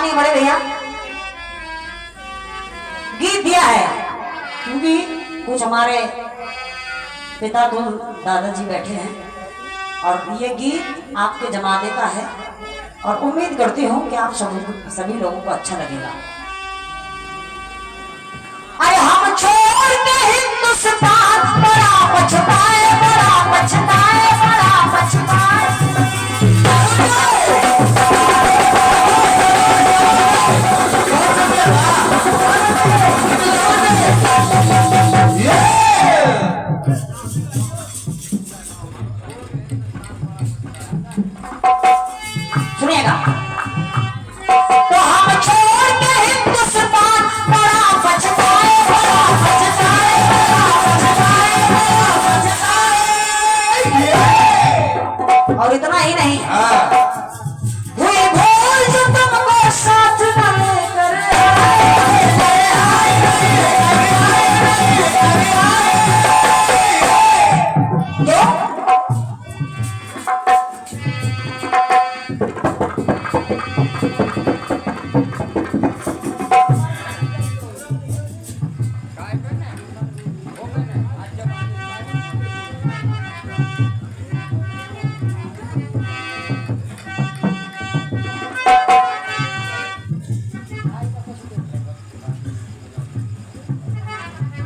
मानिए बड़े भैया, गीत दिया है क्योंकि कुछ हमारे पिता तो दादाजी बैठे हैं और ये गीत आपके जमाने का है और उम्मीद करती हूँ कि आप सभी लोगों को अच्छा लगेगा। अरे हम छोड़ के हिंदुस्तान बड़ा पछताए, बड़ा पछताए, बड़ा पछताए। सुनिएगा, तो हम छोड़ के हिंदुस्तान बड़ा पछताए, बड़ा पछताए, बड़ा पछताए। और इतना ही नहीं, हुई भूल जो तुमको साथ न लेकर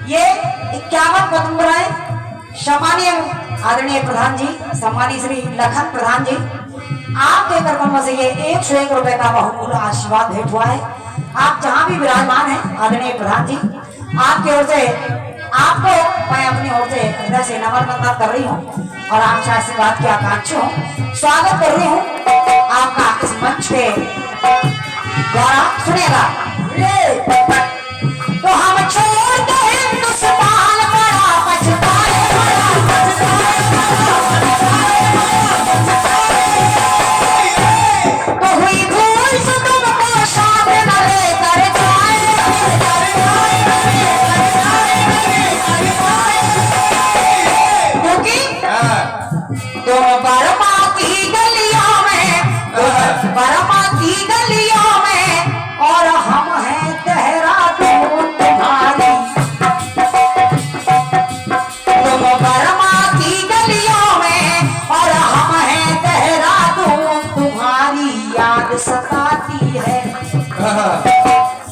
ये 51 कदम है। सम्मानीय आदरणीय प्रधान जी, सम्मानीय श्री लखन प्रधान जी, आपके कर्मों से ये 101 रुपए का बहुमूल्य आशीर्वाद भेंट हुआ है। आप जहां भी विराजमान हैं आदरणीय प्रधान जी, आपकी ओर से आपको मैं अपनी ओर से हृदय से नमन वंदन कर रही हूँ और आपसे आशीर्वाद की आकांक्षी हूँ। स्वागत कर रही हूँ आपका इस मंच पे द्वारा। सुनिएगा, तो हम छोड़ के हिंदुस्तान बड़ा पछताए, बड़ा पछताए, तो हुई भूल जो तुमको साथ न लेकर जाए, क्योंकि तुम बर्मा की गलियों में, बर्मा की गलियों में और हम हैं देहरादून तुम्हारी। तुम बर्मा की गलियों में और हम हैं देहरादून तुम्हारी याद सताती है,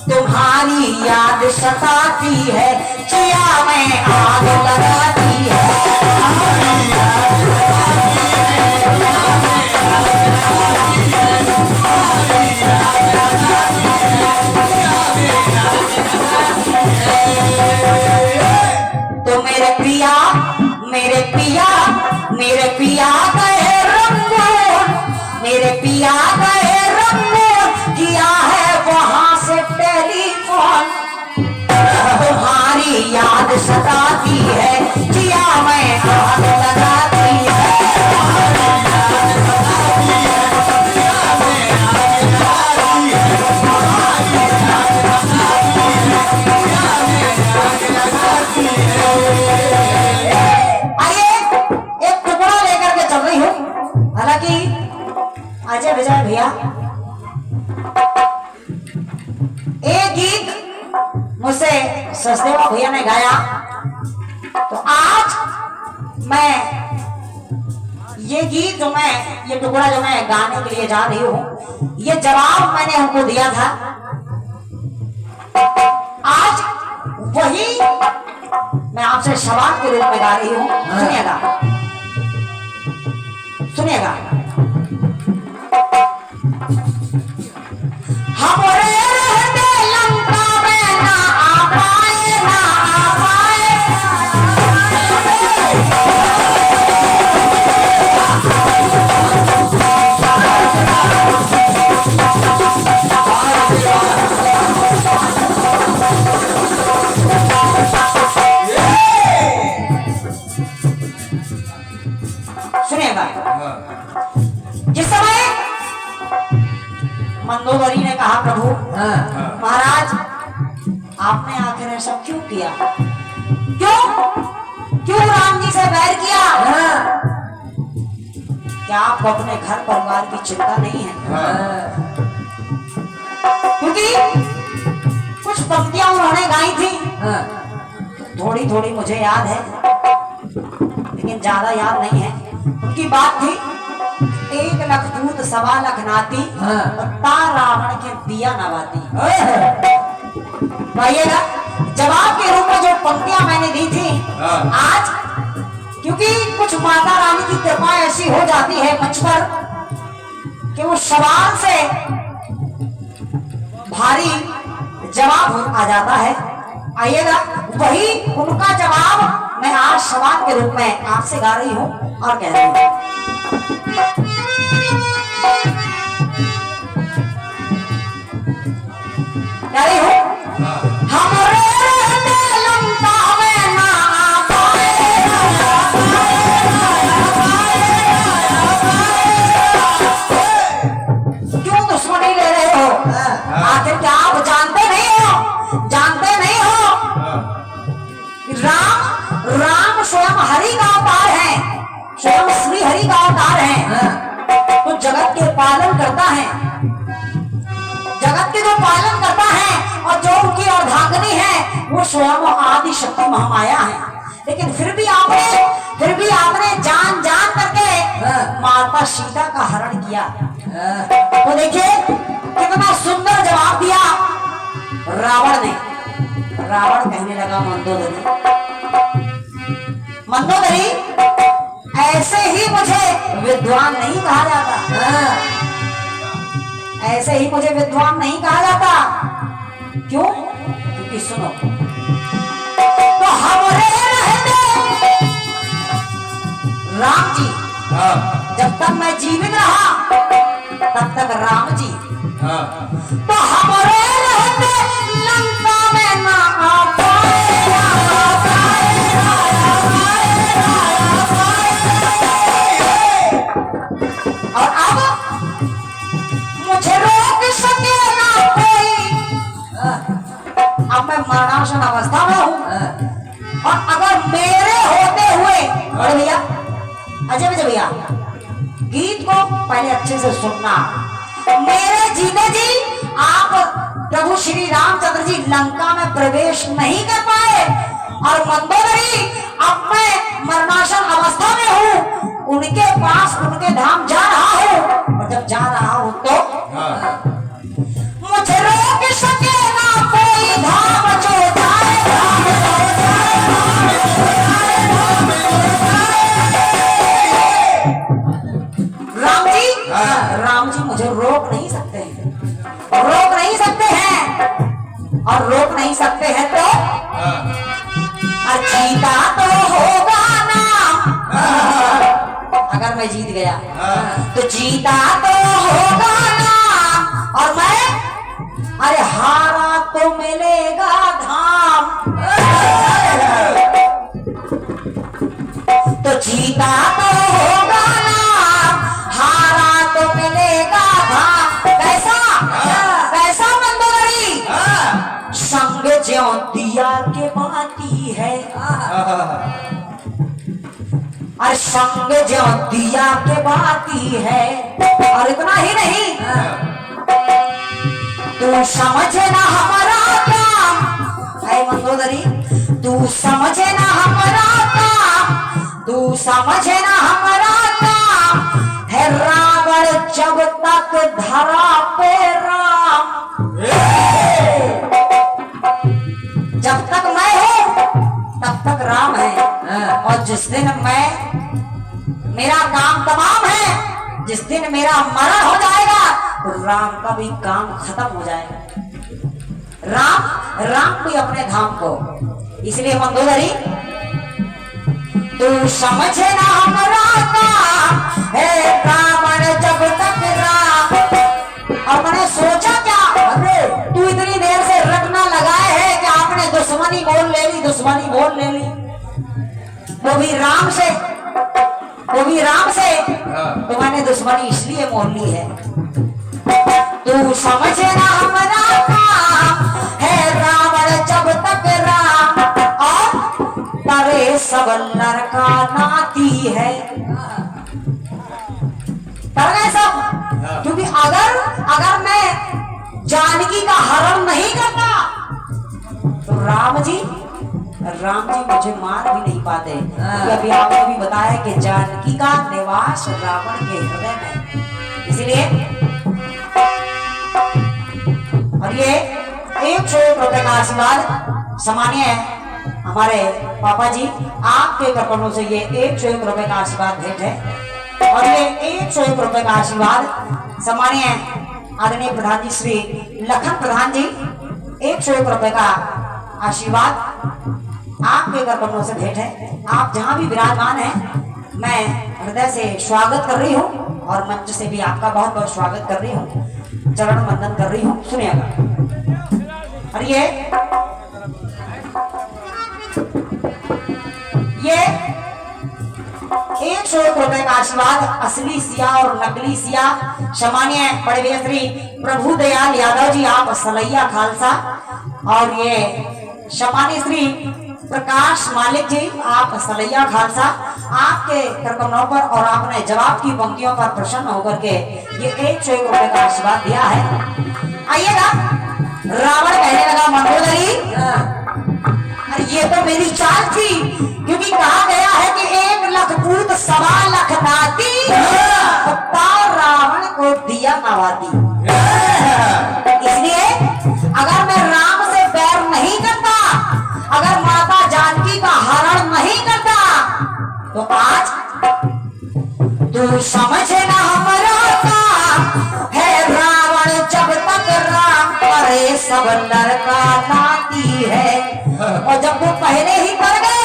तुम्हारी याद सताती है, जिया में आग लगाती है। तो मेरे पिया, मेरे पिया, मेरे पिया गए रंगून, मेरे पिया गए रंगून, किया है वहां से टेलीफोन। तुम्हारी याद सताती है, जिया में आग लगाती है। अजय विजय भैया, एक गीत मुझसे सचदेवा भैया ने गाया, तो आज मैं ये गीत जो मैं ये टुकड़ा जो मैं गाने के लिए जा रही हूँ, ये जवाब मैंने उनको दिया था। आज वही मैं आपसे सवाल के रूप में गा रही हूँ। सुनिएगा, सुनिएगा, हमारे रहते लंका में ना आ पाए, ना आ पाए। सुनिएगा, जिस समय मंदोदरी ने कहा, प्रभु महाराज आपने आखिर ऐसा क्यों किया, क्यों क्यों राम जी से बैर किया? क्या आपको अपने घर परिवार की चिंता नहीं है? क्योंकि कुछ पंक्तियां उन्होंने गाई थी, थोड़ी थोड़ी मुझे याद है लेकिन ज्यादा याद नहीं है। उनकी बात थी 1 लाख दूत 1.25 लाख नाती ता रावण के दिया नवाती। भाइएगा जवाब के रूप में जो पंक्तियां मैंने दी थी आज, क्योंकि कुछ माता रानी की कृपा ऐसी हो जाती है मंच पर कि वो सवाल से भारी जवाब आ जाता है। आइएगा वही उनका जवाब मैं आज सवाल के रूप में आपसे गा रही हूं और कह रही हूं। कह रही हूं हमारे लंका में ना क्यों दुश्मनी ले रहे हो? आखिर क्या आप जानते नहीं हो? जानते नहीं हो राम स्वयं हरि का अवतार है, स्वयं श्री हरि का अवतार है। तो जगत के पालन करता है, जगत के जो पालन करता है और जो उनकी अर्धांगिनी है वो स्वयं आदि शक्ति महामाया है। लेकिन फिर भी आपने जान करके माता सीता का हरण किया। तो देखिए कितना सुंदर जवाब दिया रावण ने। रावण कहने लगा मंदोदरी ऐसे ही मुझे विद्वान नहीं कहा जाता, ऐसे ही मुझे विद्वान नहीं कहा जाता। क्यों? क्योंकि सुनो तो हमारे रहते राम जी, जब तक मैं जीवित रहा तब तक राम जी, तो हमारे रहते लंका में ना आ पाए। और अब मुझे रोक सके ना कोई। अब मैं मरणासन अवस्था में हूं और अगर मेरे होते हुए, अरे भैया अजय भैया गीत को पहले अच्छे से सुनना। मेरे जीते जी आप प्रभु श्री रामचंद्र जी लंका में प्रवेश नहीं कर पाए और मंदोदरी अब मैं मरणासन अवस्था में हूं, उनके पास उनके धाम जा रहा हूं। और जब जा रहा हूं तो मुझे रोक सके ना कोई धाम जो जाए, धाम जो जाए। राम जी मुझे रोक नहीं सकते हैं, रोक नहीं सकते हैं और रोक नहीं सकते हैं तो जीता तो होगा ना। अगर मैं जीत गया तो जीता तो होगा ना और मैं अरे हारा तो मिलेगा धाम। तो जीता तो होगा ना, हारा तो मिलेगा धाम। कैसा कैसा मंदोदरी? संग ज्यों दिया के बाती है, और संग ज्यों दिया के बाती है। और इतना ही नहीं, तू समझे ना हमारा काम है मंदोदरी, तू समझे ना हमारा काम, तू समझे ना हमारा काम है। रावण जब तक धरा पे राम, जब तक मैं हूं तब तक राम है। और जिस दिन मेरा काम तमाम है, जिस दिन मेरा मरण हो जाएगा तो राम का भी काम खत्म हो जाएगा। राम भी अपने धाम को। इसलिए मंदोदरी तू समझे ना हमारा काम है, रावण जब तक राम। और मैंने सोचा क्या, तू इतनी देर से रटना लगाए है कि आपने दुश्मनी मोल ले ली, दुश्मनी मोल ले ली, वो भी राम से, वो भी राम से। तो मैंने दुश्मनी इसलिए मोल ली है। तू समझे ना हमारा काम है, रावण जब तक राम। और तारे सब लड़का नाती है, तर गए सब। क्योंकि अगर मैं जानकी का हरण नहीं करता तो राम जी मुझे मार भी नहीं पाते। अभी आपने भी बताया कि जानकी का निवास रावण के हृदय में, इसलिए और ये 101 रुपए का आशीर्वाद सामान्य है हमारे पापा जी, आपके कृपणों से ये 101 रुपए का आशीर्वाद भेंट है। और ये 101 रुपए का आशीर्वाद सामान्य आदरणीय प्रधान जी श्री लखन प्रधान जी, 101 रुपए का आशीर्वाद आपके कृपणों से भेंट है। आप जहां भी विराजमान हैं, मैं हृदय से स्वागत कर रही हूं और मंच से भी आपका बहुत बहुत स्वागत कर रही हूं, चरण वंदन कर रही हूं। सुनिएगा। और ये 101 रुपए का आशीर्वाद असली सिया और नकली सिया सामान्य बड़े भैया श्री प्रभु दयाल यादव जी, आप सलैया खालसा, और ये सामान्य श्री प्रकाश मालिक जी, आप सलैया खालसा, आपके कृपणों पर और आपने जवाब की पंक्तियों पर प्रसन्न होकर के ये 101 रुपए का आशीर्वाद दिया है। आइएगा। रावण कहने लगा मंडोदरी, अरे ये तो मेरी चाल थी, क्योंकि कहा गया है कि 1 लाख पूत 1.25 लाख नाती, रावण को दिया नवाती। इसलिए अगर मैं राम से बैर नहीं करता, अगर माता जानकी का हरण नहीं करता, तो आज तू समझे ना हमारा का है रावण जब तक राम करे सब लड़का नाती है। और जब वो पहले ही तर गए,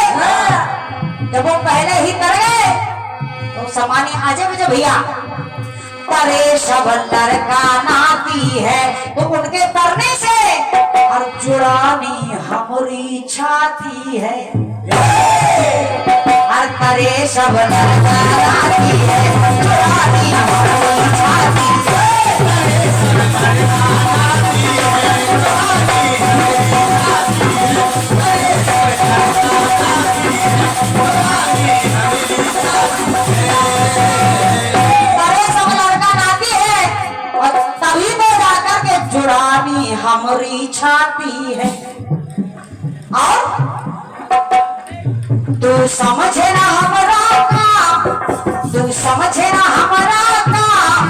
तो सामान्य आजे बजे भैया तरे सब लड़का नाती है, तो उनके तरने से और जुड़ानी हमारी छाती है। हर तरे सब लड़का नाती है, जुड़ानी हमारी छाती है। हमारी छाती है। और तू समझे ना हमारा काम, तू समझे ना हमारा काम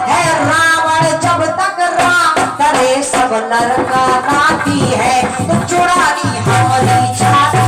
है रावण जब तक राम करे सब लड़का नाती है, तो चुरानी हमारी छाती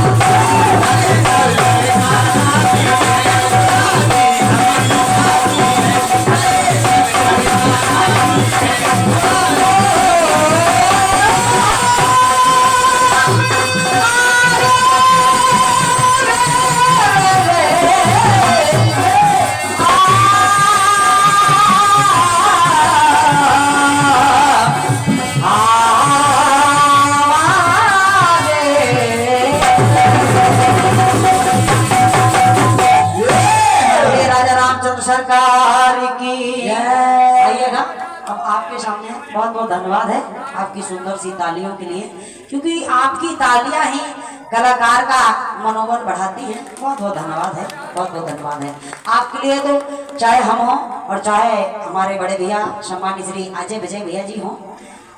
सरकार की। आइएगा। अब आपके सामने बहुत बहुत धन्यवाद है आपकी सुंदर सी तालियों के लिए, क्योंकि आपकी तालियां ही कलाकार का मनोबल बढ़ाती हैं। बहुत बहुत धन्यवाद है, बहुत बहुत धन्यवाद है आपके लिए। तो चाहे हम हों और चाहे हमारे बड़े भैया सम्मानित श्री अजय विजय भैया जी हों,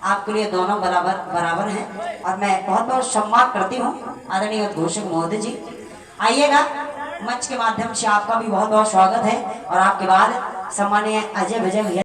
आपके लिए दोनों बराबर हैं। और मैं बहुत बहुत सम्मान करती हूँ आदरणीय उद्घोषक महोदय जी। आइएगा। मंच के माध्यम से आपका भी बहुत बहुत स्वागत है। और आपके बाद सम्मानीय अजय विजय भैया